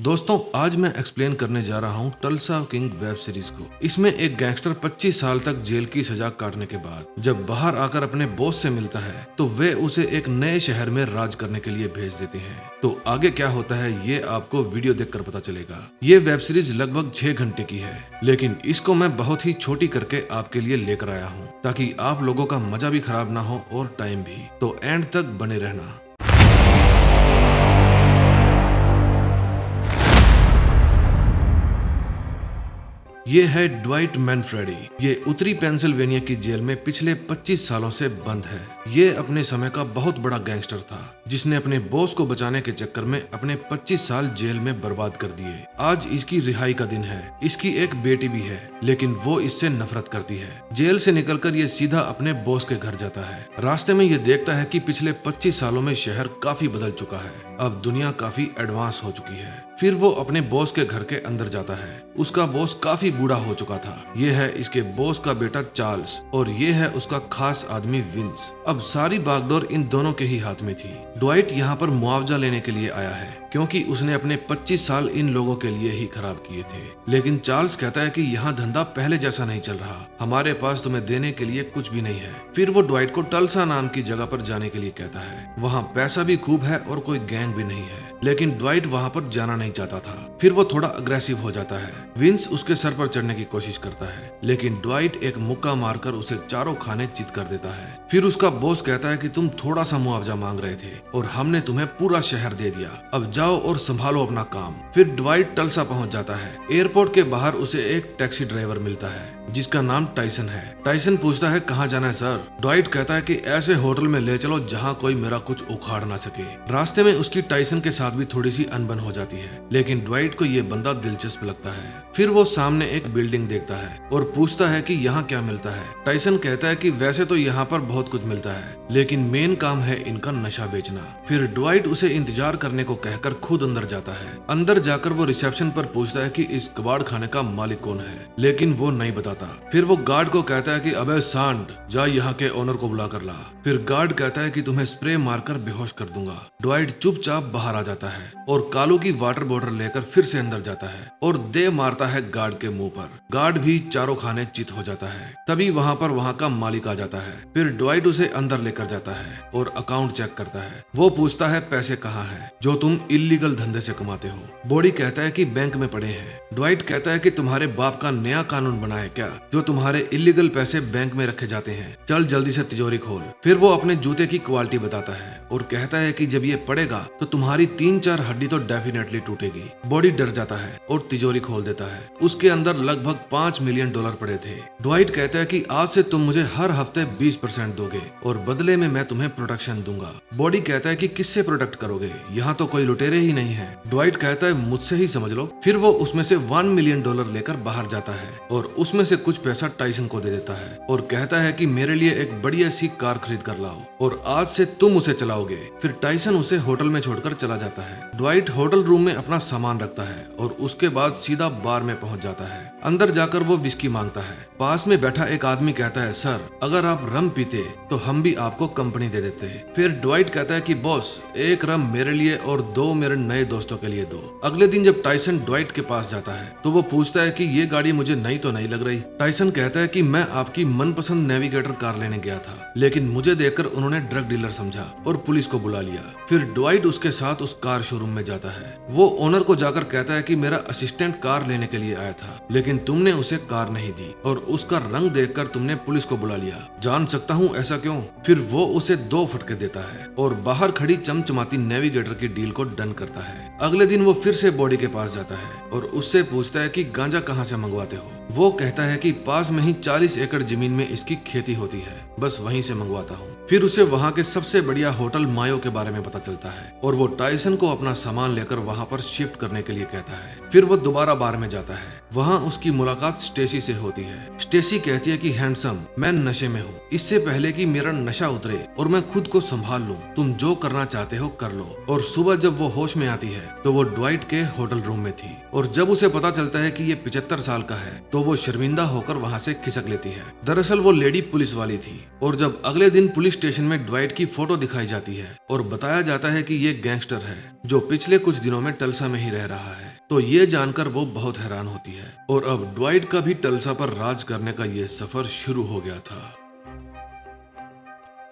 दोस्तों, आज मैं एक्सप्लेन करने जा रहा हूँ टल्सा किंग वेब सीरीज को। इसमें एक गैंगस्टर 25 साल तक जेल की सजा काटने के बाद जब बाहर आकर अपने बॉस से मिलता है तो वे उसे एक नए शहर में राज करने के लिए भेज देते हैं। तो आगे क्या होता है ये आपको वीडियो देखकर पता चलेगा। ये वेब सीरीज लगभग 6 घंटे की है, लेकिन इसको मैं बहुत ही छोटी करके आपके लिए लेकर आया हूँ ताकि आप लोगों का मजा भी खराब ना हो और टाइम भी। तो एंड तक बने रहना। ये है ड्वाइट मैनफ्रेडी। ये उत्तरी पेंसिल्वेनिया की जेल में पिछले 25 सालों से बंद है। ये अपने समय का बहुत बड़ा गैंगस्टर था जिसने अपने बॉस को बचाने के चक्कर में अपने 25 साल जेल में बर्बाद कर दिए। आज इसकी रिहाई का दिन है। इसकी एक बेटी भी है, लेकिन वो इससे नफरत करती है। जेल से निकलकर ये सीधा अपने बॉस के घर जाता है। रास्ते में ये देखता है कि पिछले 25 सालों में शहर काफी बदल चुका है। अब दुनिया काफी एडवांस हो चुकी है। फिर वो अपने बॉस के घर के अंदर जाता है। उसका बॉस काफी बूढ़ा हो चुका था। ये है इसके बॉस का बेटा चार्ल्स और ये है उसका खास आदमी विंस। अब सारी बागडोर इन दोनों के ही हाथ में थी। ड्वाइट यहाँ पर मुआवजा लेने के लिए आया है क्योंकि उसने अपने 25 साल इन लोगों के लिए ही खराब किए थे। लेकिन चार्ल्स कहता है कि यहाँ धंधा पहले जैसा नहीं चल रहा, हमारे पास तुम्हें देने के लिए कुछ भी नहीं है। फिर वो ड्वाइट को टल्सा नाम की जगह पर जाने के लिए कहता है। वहाँ पैसा भी खूब है और कोई गैंग भी नहीं है, लेकिन ड्वाइट वहाँ पर जाना नहीं चाहता था। फिर वो थोड़ा अग्रेसिव हो जाता है। विंस उसके सर पर चढ़ने की कोशिश करता है, लेकिन ड्वाइट एक मुक्का मारकर उसे चारों खाने चित कर देता है। फिर उसका बॉस कहता है कि तुम थोड़ा सा मुआवजा मांग रहे थे और हमने तुम्हें पूरा शहर दे दिया, अब जाओ और संभालो अपना काम। फिर ड्वाइट टल्सा पहुंच जाता है। एयरपोर्ट के बाहर उसे एक टैक्सी ड्राइवर मिलता है जिसका नाम टाइसन है। टाइसन पूछता है कहाँ जाना है सर। ड्वाइट कहता है कि ऐसे होटल में ले चलो जहाँ कोई मेरा कुछ उखाड़ ना सके। रास्ते में उसकी टाइसन के साथ भी थोड़ी सी अनबन हो जाती है, लेकिन ड्वाइट को ये बंदा दिलचस्प लगता है। फिर वो सामने एक बिल्डिंग देखता है और पूछता है कि यहाँ क्या मिलता है। टाइसन कहता है कि वैसे तो यहाँ पर बहुत कुछ मिलता है, लेकिन मेन काम है इनका नशा बेचना। फिर ड्वाइट उसे इंतजार करने को कहकर खुद अंदर जाता है। अंदर जाकर वो रिसेप्शन पर पूछता है कि इस कबाड़ खाने का मालिक कौन है, लेकिन वो नहीं बताता। फिर वो गार्ड को कहता है कि अबे सांड, जा यहाँ के ओनर को बुला कर ला। फिर गार्ड कहता है कि तुम्हें स्प्रे मारकर बेहोश कर दूंगा। ड्वाइट चुपचाप बाहर आ जाता है और कालू की वाटर बॉटल लेकर फिर से अंदर जाता है और दे मारता है गार्ड के मुंह पर। गार्ड भी चारों खाने चित हो जाता है। तभी वहाँ पर वहाँ का मालिक आ जाता है। फिर ड्वाइट उसे अंदर लेकर जाता है और अकाउंट चेक करता है। वो पूछता है पैसे कहाँ है जो तुम इल्लीगल धंधे से कमाते हो। बॉडी कहता है कि बैंक में पड़े हैं। ड्वाइट कहता है कि तुम्हारे बाप का नया कानून बना है क्या जो तुम्हारे इल्लीगल पैसे बैंक में रखे जाते हैं, चल जल्दी से तिजोरी खोल। फिर वो अपने जूते की क्वालिटी बताता है और कहता है कि जब ये पड़ेगा तो तुम्हारी 3-4 हड्डी तो डेफिनेटली टूटेगी। बॉडी डर जाता है और तिजोरी खोल देता है। उसके अंदर लगभग $5 मिलियन पड़े थे। ड्वाइट कहता है कि आज से तुम मुझे हर हफ्ते 20% दोगे और बदले में मैं तुम्हें प्रोटेक्शन दूंगा। बॉडी कहता है कि किससे प्रोटेक्ट करोगे, यहाँ तो कोई लुटेरे ही नहीं है। ड्वाइट कहता है मुझसे ही समझ लो। फिर वो उसमें से $1 मिलियन लेकर बाहर जाता है और उसमें से कुछ पैसा टाइसन को दे देता है और कहता है कि मेरे लिए एक बढ़िया सी कार खरीद कर लाओ और आज से तुम उसे चलाओगे। फिर टाइसन उसे होटल में छोड़कर चला जाता है। ड्वाइट होटल रूम में अपना सामान रखता है और उसके बाद सीधा बार में पहुंच जाता है। अंदर जाकर वो विस्की मांगता है। पास में बैठा एक आदमी कहता है सर, अगर आप रम पीते तो हम भी आपको कंपनी दे देते। फिर ड्वाइट कहता है कि बॉस, एक रम मेरे लिए और 2 मेरे नए दोस्तों के लिए दो। अगले दिन जब टाइसन ड्वाइट के पास जाता है तो वो पूछता है कि ये गाड़ी मुझे नई तो नहीं लग रही। टाइसन कहता है कि मैं आपकी मनपसंद नेविगेटर कार लेने गया था, लेकिन मुझे देखकर उन्होंने ड्रग डीलर समझा और पुलिस को बुला लिया। फिर ड्वाइट उसके साथ उस कार शोरूम में जाता है। वो ओनर को जाकर कहता है कि मेरा असिस्टेंट कार लेने के लिए आया था, लेकिन तुमने उसे कार नहीं दी और उसका रंग देखकर तुमने पुलिस को बुला लिया। जान सकता हूँ ऐसा क्यों? फिर वो उसे 2 फटके देता है और बाहर खड़ी चमचमाती नेविगेटर की डील को डन करता है। अगले दिन वो फिर से बॉडी के पास जाता है और उससे पूछता है कि गांजा कहाँ से मंगवाते हो। वो कहता है कि पास में ही 40 एकड़ जमीन में इसकी खेती होती है, बस वहीं से मंगवाता हूँ। फिर उसे वहाँ के सबसे बढ़िया होटल मायो के बारे में पता चलता है और वो टाइसन को अपना सामान लेकर वहाँ पर शिफ्ट करने के लिए कहता है। फिर वो दोबारा बार में जाता है। वहाँ उसकी मुलाकात स्टेसी से होती है। स्टेसी कहती है कि हैंडसम, मैं नशे में हूँ। इससे पहले कि मेरा नशा उतरे और मैं खुद को संभाल लूँ, तुम जो करना चाहते हो कर लो। और सुबह जब वो होश में आती है तो वो ड्वाइट के होटल रूम में थी और जब उसे पता चलता है कि ये 75 साल का है तो वो शर्मिंदा होकर वहाँ से खिसक लेती है। दरअसल वो लेडी पुलिस वाली थी और जब अगले दिन पुलिस स्टेशन में ड्वाइट की फोटो दिखाई जाती है और बताया जाता है कि ये गैंगस्टर है जो पिछले कुछ दिनों में टल्सा में ही रह रहा है। तो ये जानकर वो बहुत हैरान होती है और अब ड्वाइट का भी टल्सा पर राज करने का ये सफर शुरू हो गया था।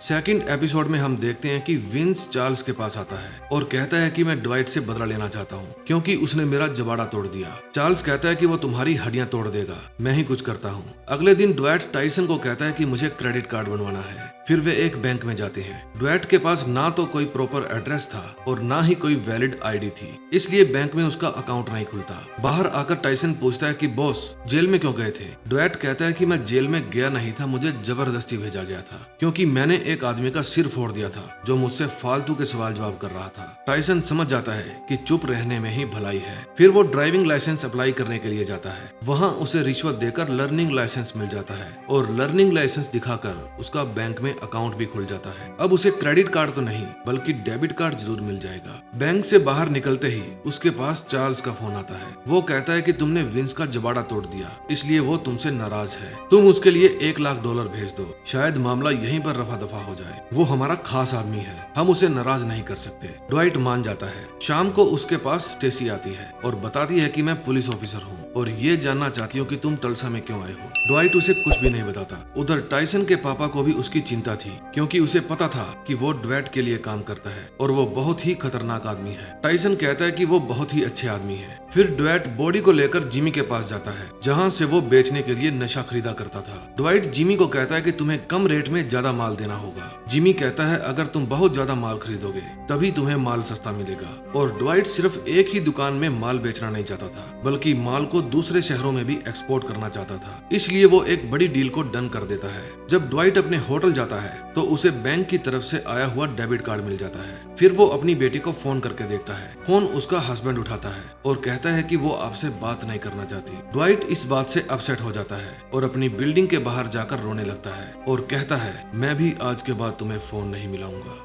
सेकंड एपिसोड में हम देखते हैं कि विंस चार्ल्स के पास आता है और कहता है कि मैं ड्वाइट से बदला लेना चाहता हूँ क्योंकि उसने मेरा जबाड़ा तोड़ दिया। चार्ल्स कहता है कि वो तुम्हारी हड्डियां तोड़ देगा, मैं ही कुछ करता हूँ। अगले दिन ड्वाइट टाइसन को कहता है कि मुझे क्रेडिट कार्ड बनवाना है। फिर वे एक बैंक में जाते हैं। ड्वाइट के पास ना तो कोई प्रॉपर एड्रेस था और ना ही कोई वैलिड आईडी थी, इसलिए बैंक में उसका अकाउंट नहीं खुलता। बाहर आकर टाइसन पूछता है कि बॉस जेल में क्यों गए थे। ड्वाइट कहता है कि मैं जेल में गया नहीं था, मुझे जबरदस्ती भेजा गया था क्योंकि मैंने एक आदमी का सिर फोड़ दिया था जो मुझसे फालतू के सवाल जवाब कर रहा था। टाइसन समझ जाता है कि चुप रहने में ही भलाई है। फिर वो ड्राइविंग लाइसेंस अप्लाई करने के लिए जाता है। वहाँ उसे रिश्वत देकर लर्निंग लाइसेंस मिल जाता है और लर्निंग लाइसेंस दिखाकर उसका बैंक में अकाउंट भी खुल जाता है। अब उसे क्रेडिट कार्ड तो नहीं बल्कि डेबिट कार्ड जरूर मिल जाएगा। बैंक से बाहर निकलते ही उसके पास चार्ल्स का फोन आता है। वो कहता है कि तुमने विंस का जबाड़ा तोड़ दिया, इसलिए वो तुमसे नाराज है। तुम उसके लिए $1 लाख भेज दो, शायद मामला यहीं पर रफा दफा हो जाए। वो हमारा खास आदमी है, हम उसे नाराज नहीं कर सकते। ड्वाइट मान जाता है। शाम को उसके पास स्टेसी आती है और बताती है कि मैं पुलिस ऑफिसर हूँ और ये जानना चाहती हूँ कि तुम टल्सा में क्यों आए हो। ड्वाइट उसे कुछ भी नहीं बताता। उधर टाइसन के पापा को भी उसकी चिंता थी क्योंकि उसे पता था कि वो ड्वाइट के लिए काम करता है और वो बहुत ही खतरनाक आदमी है। टाइसन कहता है कि वो बहुत ही अच्छे आदमी है। फिर ड्वाइट बॉडी को लेकर जिमी के पास जाता है जहाँ से वो बेचने के लिए नशा खरीदा करता था। ड्वाइट जिमी को कहता है कि तुम्हें कम रेट में ज्यादा माल देना होगा। जिमी कहता है अगर तुम बहुत ज्यादा माल खरीदोगे तभी तुम्हें माल सस्ता मिलेगा। और ड्वाइट सिर्फ एक ही दुकान में माल बेचना नहीं चाहता था बल्कि माल को दूसरे शहरों में भी एक्सपोर्ट करना चाहता था, इसलिए वो एक बड़ी डील को डन कर देता है। जब ड्वाइट अपने होटल जाता है तो उसे बैंक की तरफ से आया हुआ डेबिट कार्ड मिल जाता है। फिर वो अपनी बेटी को फोन करके देखता है। फोन उसका हस्बैंड उठाता है और कहता है कि वो आपसे बात नहीं करना चाहती। ड्वाइट इस बात से अपसेट हो जाता है और अपनी बिल्डिंग के बाहर जाकर रोने लगता है और कहता है मैं भी आज के बाद तुम्हें फोन नहीं मिलाऊंगा।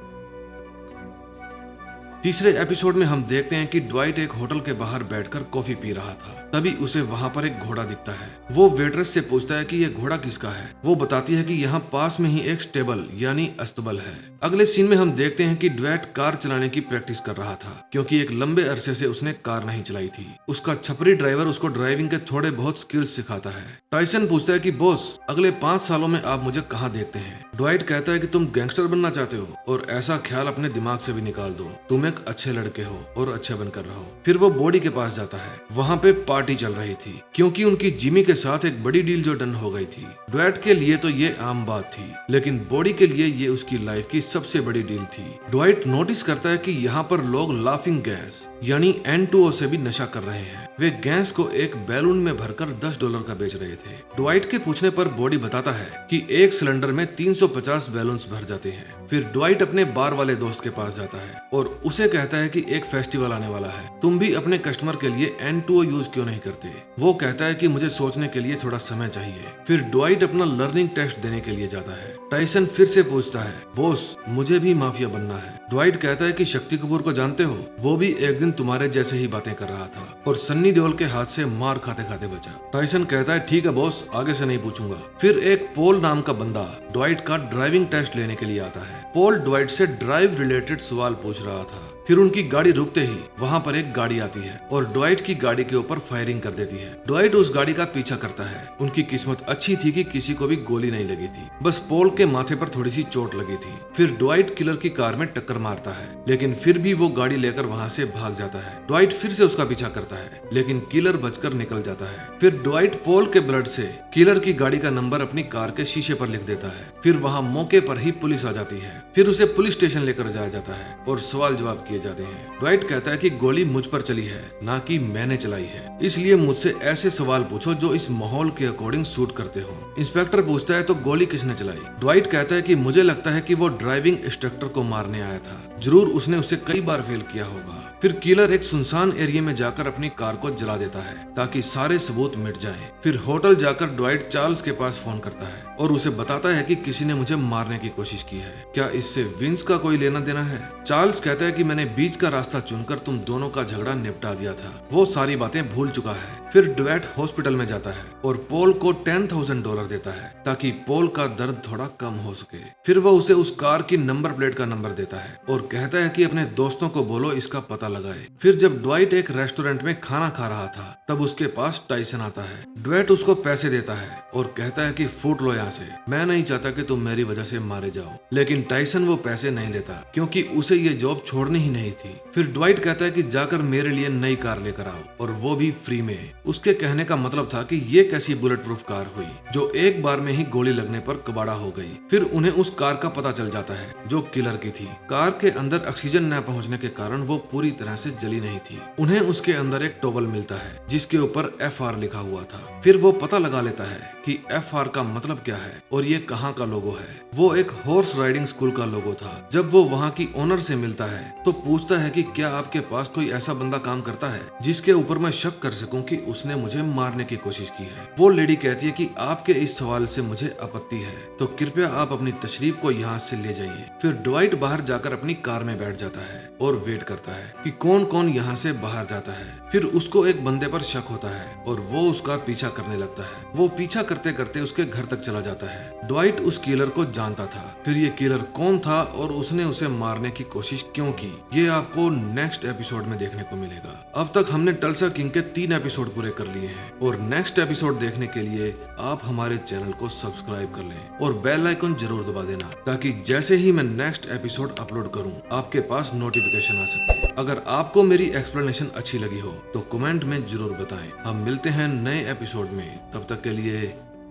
तीसरे एपिसोड में हम देखते हैं कि ड्वाइट एक होटल के बाहर बैठकर कॉफी पी रहा था। तभी उसे वहां पर एक घोड़ा दिखता है। वो वेट्रेस से पूछता है कि ये घोड़ा किसका है। वो बताती है कि यहाँ पास में ही एक स्टेबल यानी अस्तबल है। अगले सीन में हम देखते हैं कि ड्वाइट कार चलाने की प्रैक्टिस कर रहा था क्योंकि एक लंबे अरसे से उसने कार नहीं चलाई थी। उसका छपरी ड्राइवर उसको ड्राइविंग के थोड़े बहुत स्किल्स सिखाता है। टाइसन पूछता है कि बॉस अगले 5 सालों में आप मुझे कहाँ देखते हैं। ड्वाइट कहता है कि तुम गैंगस्टर बनना चाहते हो और ऐसा ख्याल अपने दिमाग से भी निकाल दो, तुम एक अच्छे लड़के हो और अच्छे बनकर रहो। फिर वो बॉडी के पास जाता है। वहाँ पे पार्टी चल रही थी क्योंकि उनकी जिमी के साथ एक बड़ी डील जो डन हो गई थी। ड्वाइट के लिए तो ये आम बात थी लेकिन बॉडी के लिए ये उसकी लाइफ की सबसे बड़ी डील थी। ड्वाइट नोटिस करता है कि यहाँ पर लोग लाफिंग गैस यानी N2O से भी नशा कर रहे हैं। वे गैस को एक बैलून में भरकर $10 का बेच रहे थे। ड्वाइट के पूछने पर बॉडी बताता है कि एक सिलेंडर में 350 बैलून्स भर जाते हैं। फिर ड्वाइट अपने बार वाले दोस्त के पास जाता है और उसे कहता है कि एक फेस्टिवल आने वाला है, तुम भी अपने कस्टमर के लिए N2O यूज क्यों नहीं करते। वो कहता है कि मुझे सोचने के लिए थोड़ा समय चाहिए। फिर ड्वाइट अपना लर्निंग टेस्ट देने के लिए जाता है। टाइसन फिर से पूछता है बॉस मुझे भी माफिया बनना है। ड्वाइट कहता है कि शक्ति कपूर को जानते हो, वो भी एक दिन तुम्हारे जैसे ही बातें कर रहा था और सन्नी देओल के हाथ से मार खाते खाते बचा। टाइसन कहता है ठीक है बॉस, आगे से नहीं पूछूंगा। फिर एक पोल नाम का बंदा ड्वाइट का ड्राइविंग टेस्ट लेने के लिए आता है। पोल ड्वाइट से ड्राइव रिलेटेड सवाल पूछ रहा था। फिर उनकी गाड़ी रुकते ही वहाँ पर एक गाड़ी आती है और ड्वाइट की गाड़ी के ऊपर फायरिंग कर देती है। ड्वाइट उस गाड़ी का पीछा करता है। उनकी किस्मत अच्छी थी कि किसी को भी गोली नहीं लगी थी, बस पोल के माथे पर थोड़ी सी चोट लगी थी। फिर ड्वाइट किलर की कार में टक्कर मारता है लेकिन फिर भी वो गाड़ी लेकर वहाँ से भाग जाता है। ड्वाइट फिर से उसका पीछा करता है लेकिन किलर बचकर निकल जाता है। फिर ड्वाइट पोल के ब्लड से किलर की गाड़ी का नंबर अपनी कार के शीशे पर लिख देता है। फिर वहाँ मौके पर ही पुलिस आ जाती है। फिर उसे पुलिस स्टेशन लेकर जाया जाता है और सवाल जवाब किए जाते हैं। ड्वाइट कहता है कि गोली मुझ पर चली है ना कि मैंने चलाई है, इसलिए मुझसे ऐसे सवाल पूछो जो इस माहौल के अकॉर्डिंग सूट करते हो। इंस्पेक्टर पूछता है तो गोली किसने चलाई। ड्वाइट कहता है कि मुझे लगता है कि वो ड्राइविंग इंस्ट्रक्टर को मारने आया था, जरूर उसने उसे कई बार फेल किया होगा। फिर किलर एक सुनसान एरिया में जाकर अपनी कार को जला देता है ताकि सारे सबूत मिट जाएं। फिर होटल जाकर ड्वाइट चार्ल्स के पास फोन करता है और उसे बताता है कि किसी ने मुझे मारने की कोशिश की है, क्या इससे विंस का कोई लेना देना है। चार्ल्स कहता है कि मैंने बीच का रास्ता चुनकर तुम दोनों का झगड़ा निपटा दिया था, वो सारी बातें भूल चुका है। फिर ड्वाइट हॉस्पिटल में जाता है और पोल को $10,000 देता है ताकि पोल का दर्द थोड़ा कम हो सके। फिर वो उसे उस कार की नंबर प्लेट का नंबर देता है और कहता है कि अपने दोस्तों को बोलो इसका पता लगाए। फिर जब ड्वाइट एक रेस्टोरेंट में खाना खा रहा था तब उसके पास टाइसन आता है। ड्वाइट उसको पैसे देता है और कहता है कि फूट लो यहाँ से, मैं नहीं चाहता कि तुम मेरी वजह से मारे जाओ। लेकिन टाइसन वो पैसे नहीं लेता क्योंकि उसे ये जॉब छोड़नी ही नहीं थी। फिर ड्वाइट कहता है कि जाकर मेरे लिए नई कार लेकर आओ और वो भी फ्री में। उसके कहने का मतलब था कि ये कैसी बुलेट प्रूफ कार हुई जो एक बार में ही गोली लगने पर कबाड़ा हो गई। फिर उन्हें उस कार का पता चल जाता है जो किलर की थी। कार के अंदर ऑक्सीजन न पहुंचने के कारण वो पूरी तरह से जली नहीं थी। उन्हें उसके अंदर एक टॉवल मिलता है जिसके ऊपर FR लिखा हुआ था। फिर वो पता लगा लेता है कि FR का मतलब क्या है और ये कहाँ का लोगो है। वो एक हॉर्स राइडिंग स्कूल का लोगो था। जब वो वहाँ की ओनर से मिलता है तो पूछता है कि क्या आपके पास कोई ऐसा बंदा काम करता है जिसके ऊपर मैं शक कर सकूं कि उसने मुझे मारने की कोशिश की है। वो लेडी कहती है कि आपके इस सवाल से मुझे आपत्ति है तो कृपया आप अपनी तशरीफ को यहाँ से ले जाइए। फिर ड्वाइट बाहर जाकर अपनी कार में बैठ जाता है और वेट करता है कि कौन कौन यहाँ से बाहर जाता है। फिर उसको एक बंदे पर शक होता है और वो उसका पीछा करने लगता है। वो पीछा करते करते उसके घर तक चला जाता है। ड्वाइट उस किलर को जानता था। फिर ये किलर कौन था और उसने उसे मारने की कोशिश क्यों की, ये आपको नेक्स्ट एपिसोड में देखने को मिलेगा। अब तक हमने टल्सा किंग के 3 एपिसोड पूरे कर लिए हैं और नेक्स्ट एपिसोड देखने के लिए आप हमारे चैनल को सब्सक्राइब कर लें और बेल आइकन जरूर दबा देना ताकि जैसे ही मैं नेक्स्ट एपिसोड अपलोड करूं आपके पास नोटिफिकेशन आ सके। अगर आपको मेरी एक्सप्लेनेशन अच्छी लगी हो तो कमेंट में जरूर बताएं। हम मिलते हैं नए एपिसोड में, तब तक के लिए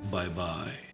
बाय बाय।